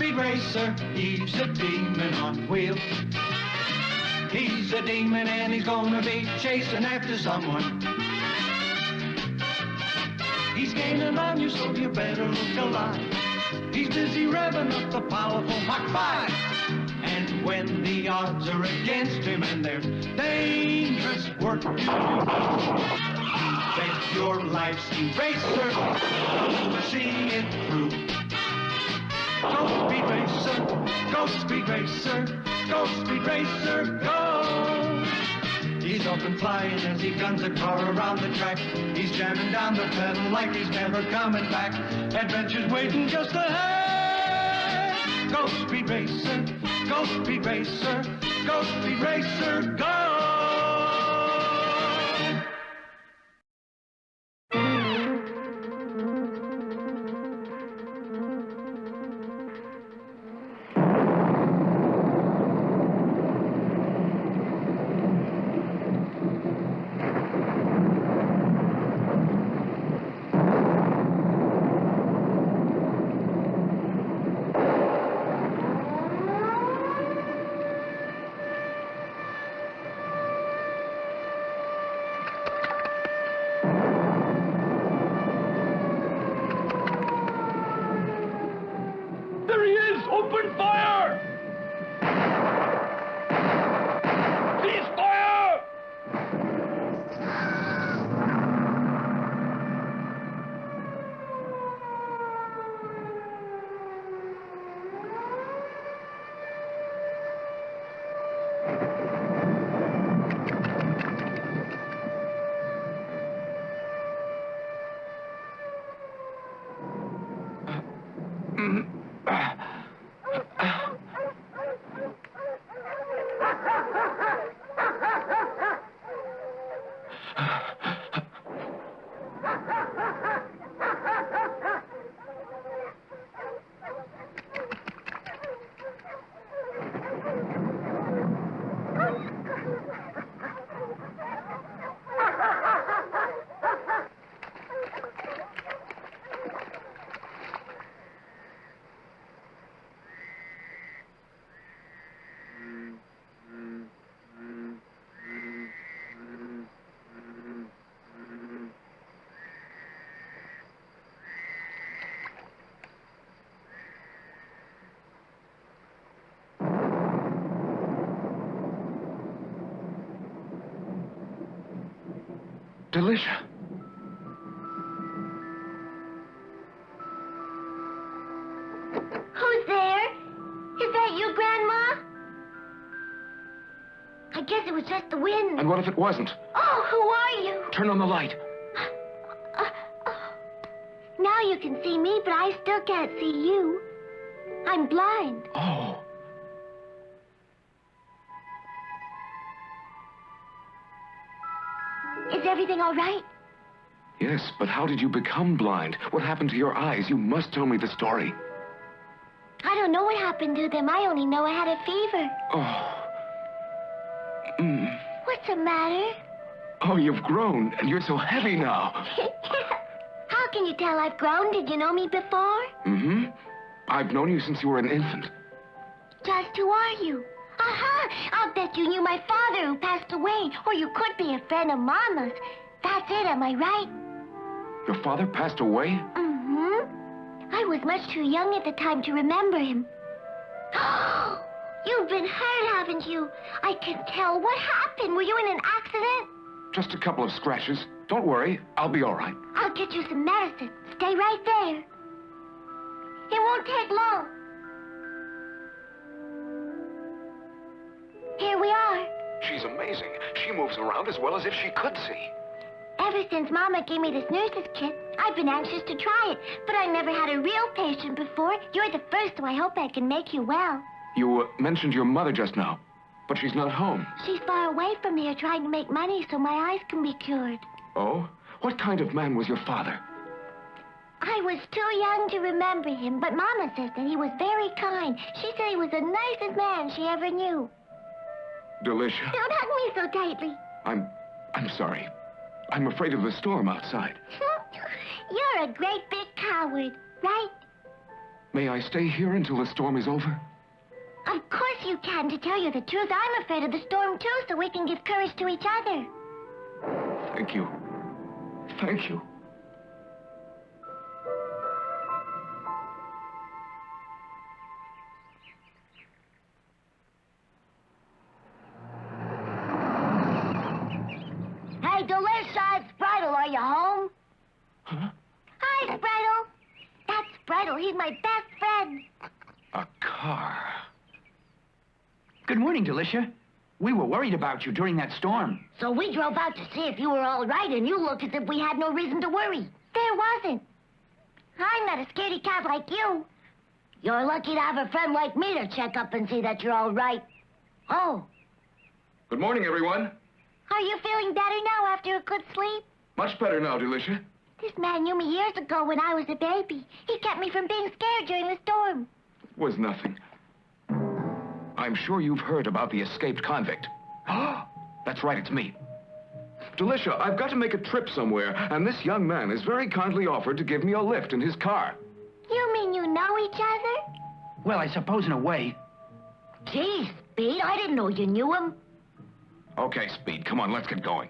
Speed Racer, he's a demon on wheels. He's a demon and he's gonna be chasing after someone. He's gaining on you, so you better look alive. He's busy revving up the powerful Mach 5. And when the odds are against him and there's dangerous work to do, bet your life, Speed Racer, you'll see it through. Go Speed Racer, go Speed Racer, go Speed Racer, go! He's up and flying as he guns a car around the track. He's jamming down the pedal like he's never coming back. Adventure's waiting just ahead. Go Speed Racer, go Speed Racer, go Speed Racer, go! Open fire! Cease fire! Delicia. Who's there? Is that you, Grandma? I guess it was just the wind. And what if it wasn't? Oh, who are you? Turn on the light. Now you can see me, but I still can't see you. I'm blind. Oh. Is everything all right? Yes, but how did you become blind? What happened to your eyes? You must tell me the story. I don't know what happened to them. I only know I had a fever. Oh. What's the matter? Oh, you've grown, and you're so heavy now. How can you tell I've grown? Did you know me before? Mm-hmm. I've known you since you were an infant. Just who are you? Aha! I'll bet you knew my father who passed away, or you could be a friend of Mama's. That's it, am I right? Your father passed away? Mm-hmm. I was much too young at the time to remember him. You've been hurt, haven't you? I can tell. What happened? Were you in an accident? Just a couple of scratches. Don't worry, I'll be all right. I'll get you some medicine. Stay right there. It won't take long. Here we are. She's amazing. She moves around as well as if she could see. Ever since Mama gave me this nurse's kit, I've been anxious to try it, but I never had a real patient before. You're the first, so I hope I can make you well. You mentioned your mother just now, but she's not home. She's far away from here trying to make money so my eyes can be cured. Oh? What kind of man was your father? I was too young to remember him, but Mama says that he was very kind. She said he was the nicest man she ever knew. Delicia. Don't hug me so tightly. I'm sorry. I'm afraid of the storm outside. You're a great big coward, right? May I stay here until the storm is over? Of course you can. To tell you the truth, I'm afraid of the storm, too, so we can give courage to each other. Thank you. Thank you. Hey, Delisha, it's Bridle. Are you home? Huh? Hi, Bridle. That's Bridle. He's my best friend. A car. Good morning, Delicia. We were worried about you during that storm. So we drove out to see if you were all right, and you looked as if we had no reason to worry. There wasn't. I'm not a scaredy cat like you. You're lucky to have a friend like me to check up and see that you're all right. Oh, Good morning, everyone. are you feeling better now after a good sleep? Much better now, Delicia. This man knew me years ago when I was a baby. He kept me from being scared during the storm. It was nothing. I'm sure you've heard about the escaped convict. That's right, it's me. Delicia, I've got to make a trip somewhere, and this young man has very kindly offered to give me a lift in his car. You mean you know each other? Well, I suppose in a way. Gee, Speed, I didn't know you knew him. Okay, Speed, come on, let's get going.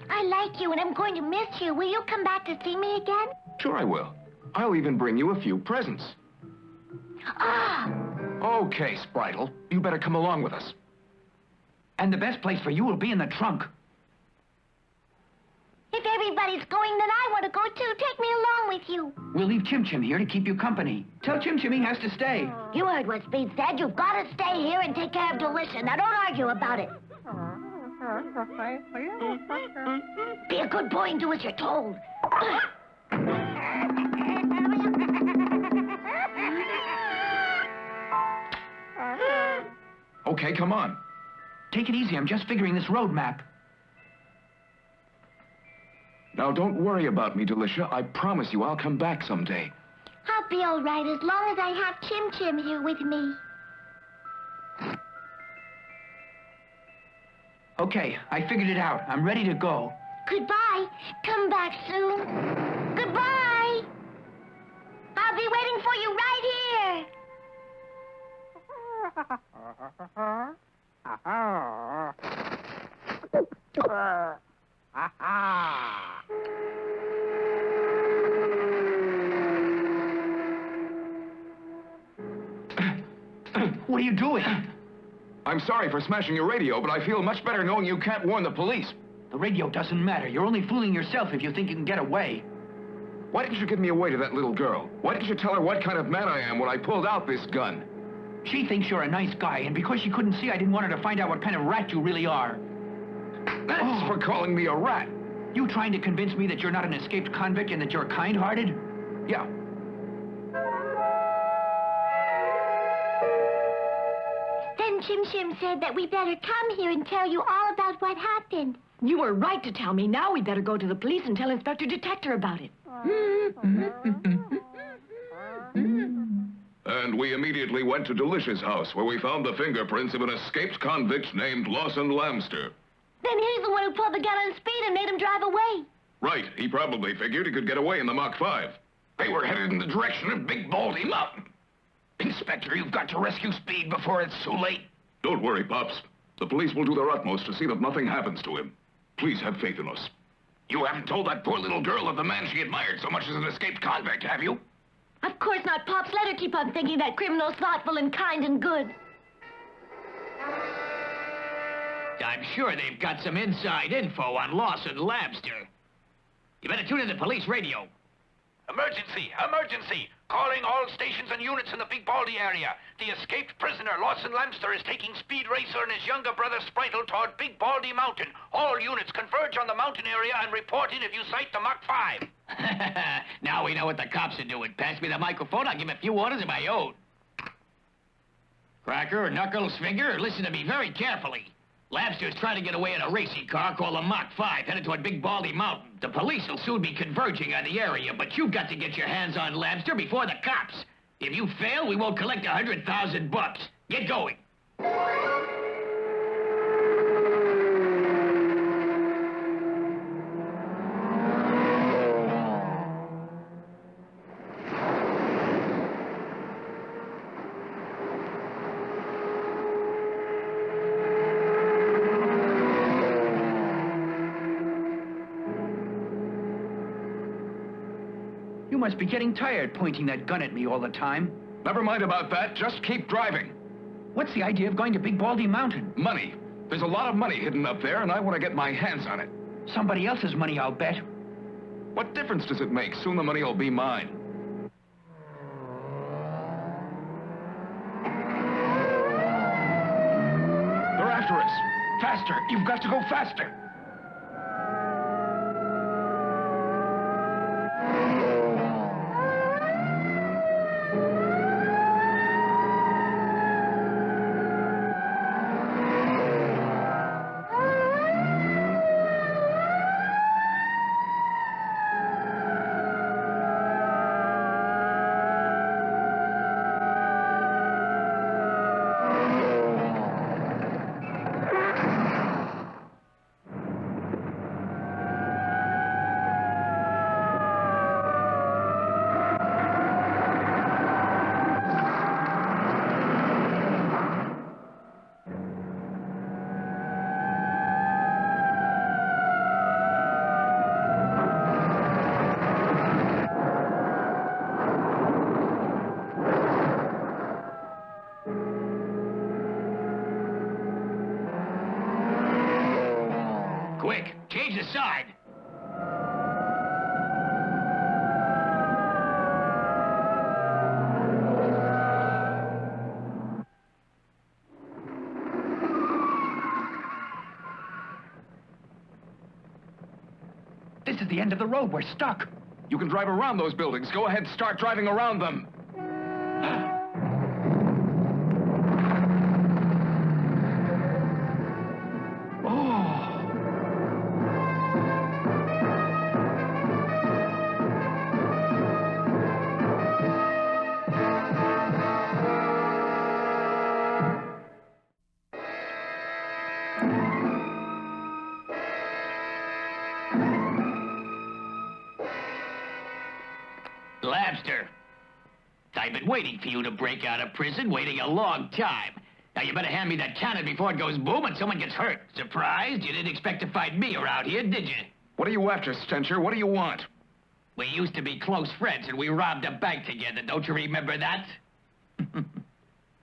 I like you, and I'm going to miss you. Will you come back to see me again? Sure I will. I'll even bring you a few presents. Ah! Okay, Spritle, you better come along with us. And the best place for you will be in the trunk. If everybody's going, then I want to go too. Take me along with you. We'll leave Chim Chim here to keep you company. Tell Chim Chim he has to stay. You heard what Speed said. You've got to stay here and take care of Delicia. Now, don't argue about it. Be a good boy and do as you're told. Okay, come on. Take it easy, I'm just figuring this road map. Now, don't worry about me, Delicia. I promise you I'll come back someday. I'll be all right as long as I have Chim Chim here with me. Okay, I figured it out. I'm ready to go. Goodbye. Come back soon. Goodbye. I'll be waiting for you right here. What are you doing? I'm sorry for smashing your radio, but I feel much better knowing you can't warn the police. The radio doesn't matter. You're only fooling yourself if you think you can get away. Why didn't you give me away to that little girl? Why didn't you tell her what kind of man I am when I pulled out this gun? She thinks you're a nice guy, and because she couldn't see, I didn't want her to find out what kind of rat you really are. That's for calling me a rat. You trying to convince me that you're not an escaped convict and that you're kind-hearted? Yeah. Then Chim Chim said that we better come here and tell you all about what happened. You were right to tell me. Now we better go to the police and tell Inspector Detector about it. And we immediately went to Delicia's house, where we found the fingerprints of an escaped convict named Lawson Lamster. Then he's the one who pulled the gun on Speed and made him drive away. Right. He probably figured he could get away in the Mach 5. They were headed in the direction of Big Baldy Mountain. Inspector, you've got to rescue Speed before it's too late. Don't worry, Pops. The police will do their utmost to see that nothing happens to him. Please have faith in us. You haven't told that poor little girl of the man she admired so much as an escaped convict, have you? Of course not, Pops. Let her keep on thinking that criminal's thoughtful and kind and good. I'm sure they've got some inside info on Lawson Lamster. You better tune in the police radio. Emergency! Emergency! Calling all stations and units in the Big Baldy area. The escaped prisoner, Lawson Lamster, is taking Speed Racer and his younger brother, Spritle, toward Big Baldy Mountain. All units converge on the mountain area and report in if you sight the Mach 5. Now we know what the cops are doing. Pass me the microphone, I'll give him a few orders of my own. Cracker, Knuckles, Finger, listen to me very carefully. Lamster's trying to get away in a racing car called the Mach 5, headed toward Big Baldy Mountain. The police will soon be converging on the area, but you've got to get your hands on Lamster before the cops. If you fail, we won't collect $100,000. Get going. You must be getting tired pointing that gun at me all the time. Never mind about that. Just keep driving. What's the idea of going to Big Baldy Mountain? Money. There's a lot of money hidden up there, and I want to get my hands on it. Somebody else's money, I'll bet. What difference does it make? Soon the money will be mine. They're after us. Faster. You've got to go faster. Quick, change the side. This is the end of the road. We're stuck. You can drive around those buildings. Go ahead, start driving around them. Labster, I've been waiting for you to break out of prison, waiting a long time. Now you better hand me that cannon before it goes boom and someone gets hurt. Surprised? You didn't expect to find me around here, did you? What are you after, Stencher? What do you want? We used to be close friends and we robbed a bank together. Don't you remember that?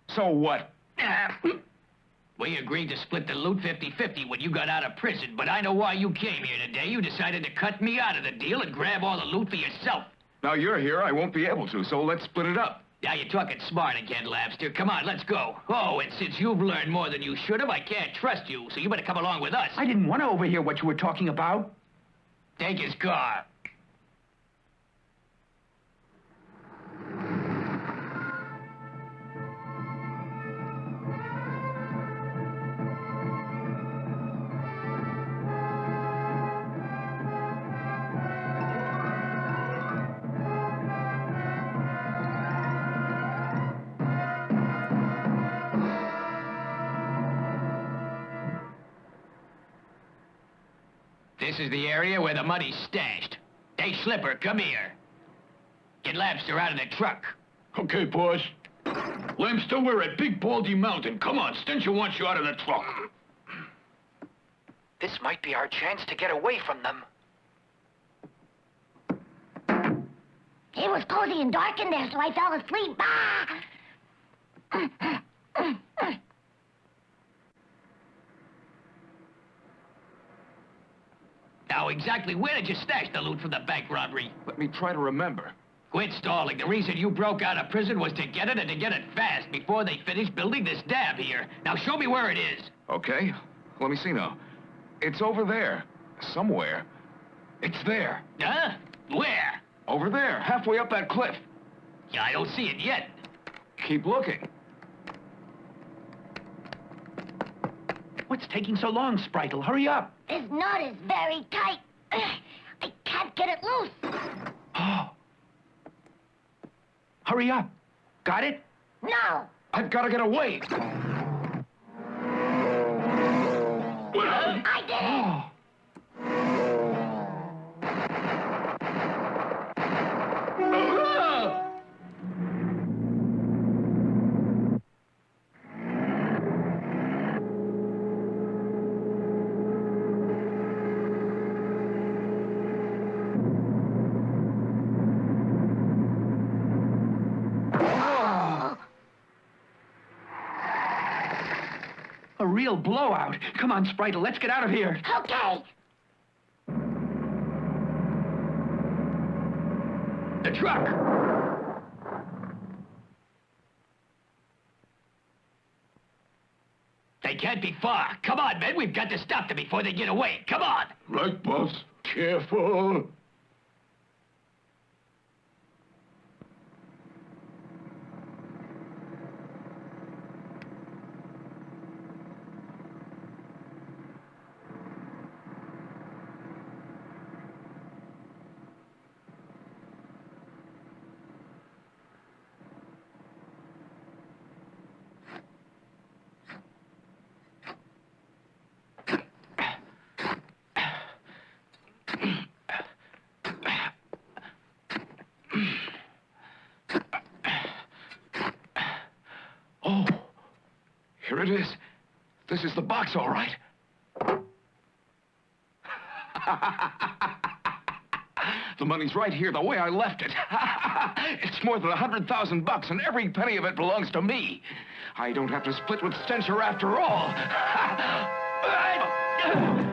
So what? We agreed to split the loot 50-50 when you got out of prison, but I know why you came here today. You decided to cut me out of the deal and grab all the loot for yourself. Now you're here, I won't be able to, so let's split it up. Now you're talking smart again, Labster. Come on, let's go. Oh, and since you've learned more than you should have, I can't trust you, so you better come along with us. I didn't want to overhear what you were talking about. Take his car. This is the area where the money's stashed. Hey, Slipper, come here. Get Labster out of the truck. Okay, boss. Lamster, we're at Big Baldy Mountain. Come on, Stencher wants you out of the truck. This might be our chance to get away from them. It was cozy and dark in there, so I fell asleep. Now, exactly where did you stash the loot from the bank robbery? Let me try to remember. Quit stalling. The reason you broke out of prison was to get it and to get it fast before they finished building this dam here. Now, show me where it is. Okay, let me see now. It's over there. Somewhere. It's there. Huh? Where? Over there, halfway up that cliff. Yeah, I don't see it yet. Keep looking. What's taking so long, Spritel? Hurry up. This knot is very tight. I can't get it loose. Oh. Hurry up. Got it? No. I've got to get away. I did it. Oh. A real blowout. Come on, Spritel, let's get out of here. Okay. The truck! They can't be far. Come on, men. We've got to stop them before they get away. Come on! Right, boss. Careful. Oh, here it is. This is the box, all right. The money's right here, the way I left it. It's more than $100,000, and every penny of it belongs to me. I don't have to split with Stencher after all.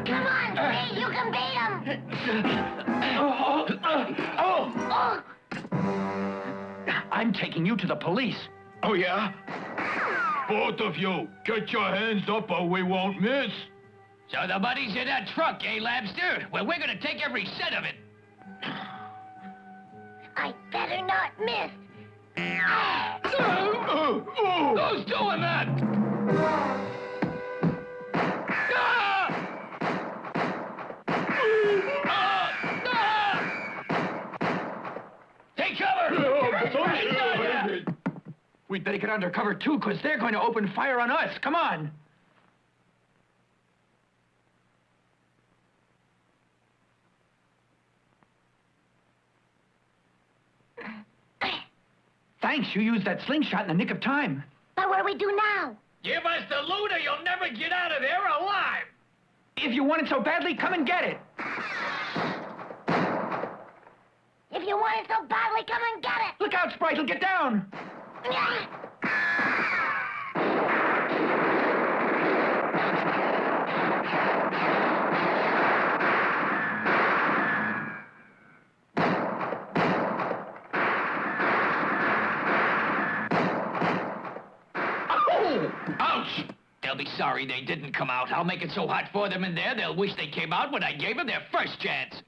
Come on, Speed, you can beat him. I'm taking you to the police. Oh, yeah? Both of you, get your hands up or we won't miss. So the money's in that truck, eh, Labster? Well, we're gonna take every cent of it. I better not miss. Who's doing that? Take cover! We'd better get under cover, too, because they're going to open fire on us. Come on. Thanks, you used that slingshot in the nick of time. But what do we do now? Give us the loot or you'll never get out of there alive! If you want it so badly, come and get it. If you want it so badly, come and get it. Look out, Spritel, get down. Ouch! They'll be sorry they didn't come out. I'll make it so hot for them in there, they'll wish they came out when I gave them their first chance.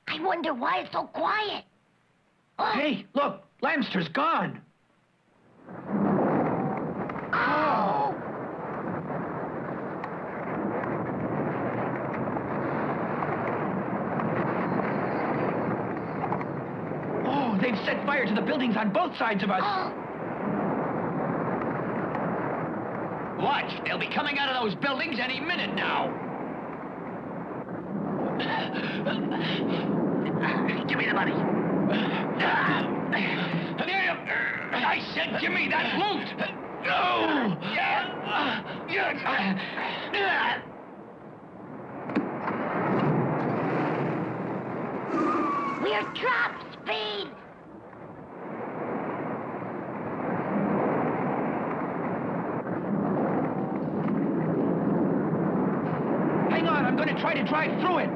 I wonder why it's so quiet. Oh. Hey, look, Lamster's gone. Oh! Oh, they've set fire to the buildings on both sides of us. Oh! Watch, they'll be coming out of those buildings any minute now. Give me the money. I said give me that loot. No. We're trapped, Speed. Hang on, I'm going to try to drive through it.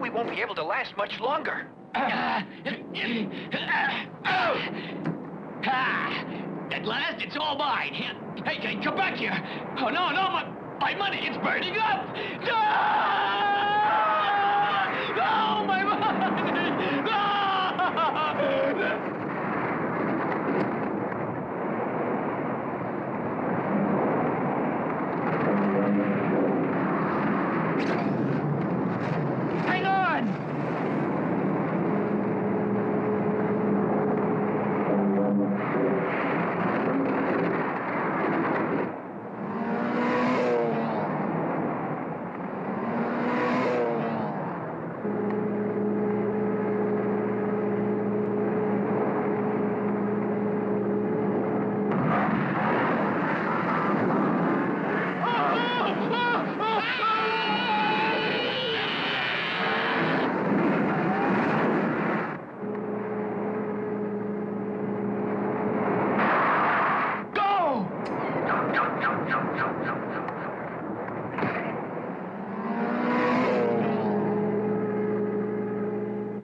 We won't be able to last much longer. At last, it's all mine. Hey, come back here. Oh, no, my money, it's burning up. No! No, my money! No! Hang on!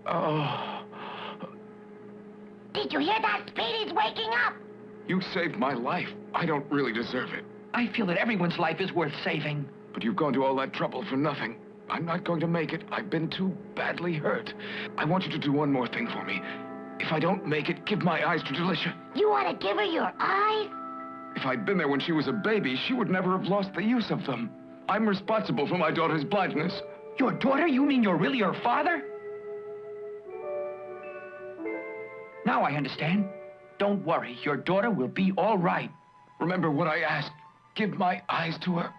Oh. Did you hear that, Speedy's waking up? You saved my life. I don't really deserve it. I feel that everyone's life is worth saving. But you've gone to all that trouble for nothing. I'm not going to make it. I've been too badly hurt. I want you to do one more thing for me. If I don't make it, give my eyes to Delicia. You want to give her your eyes? If I'd been there when she was a baby, she would never have lost the use of them. I'm responsible for my daughter's blindness. Your daughter? You mean you're really her father? Now I understand. Don't worry, your daughter will be all right. Remember what I asked. Give my eyes to her.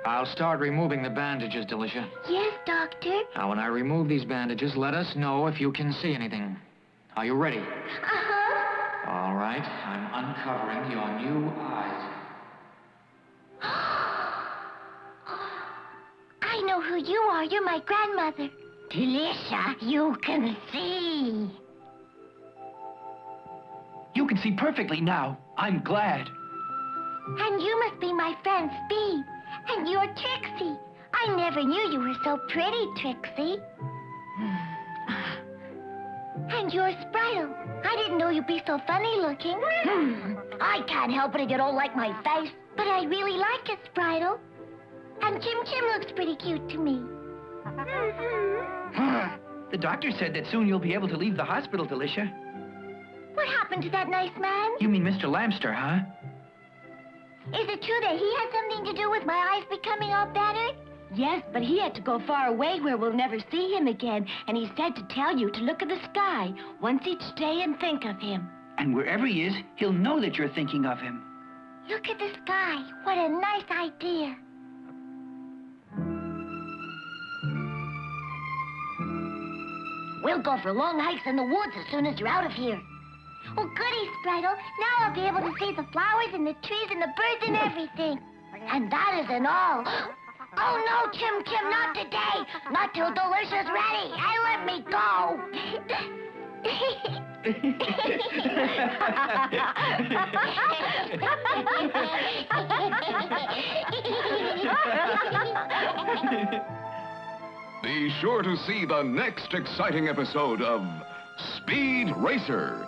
I'll start removing the bandages, Delicia. Yes, Doctor. Now, when I remove these bandages, let us know if you can see anything. Are you ready? Uh-huh. All right, I'm uncovering your new eyes. I know who you are. You're my grandmother. Delicia, you can see. You can see perfectly now. I'm glad. And you must be my friend Speed. And you're Trixie. I never knew you were so pretty, Trixie. And you're Spritle. I didn't know you'd be so funny looking. I can't help it if you don't like my face. But I really like it, Spritle. And Chim Chim looks pretty cute to me. The doctor said that soon you'll be able to leave the hospital, Delicia. What happened to that nice man? You mean Mr. Lamster, huh? Is it true that he had something to do with my eyes becoming all better? Yes, but he had to go far away where we'll never see him again. And he said to tell you to look at the sky once each day and think of him. And wherever he is, he'll know that you're thinking of him. Look at the sky. What a nice idea. We'll go for long hikes in the woods as soon as you're out of here. Oh, goody, Spritle. Now I'll be able to see the flowers and the trees and the birds and everything. And that isn't all. Oh, no, Chim Chim, not today. Not till Delicia's ready. And let me go. Be sure to see the next exciting episode of Speed Racer.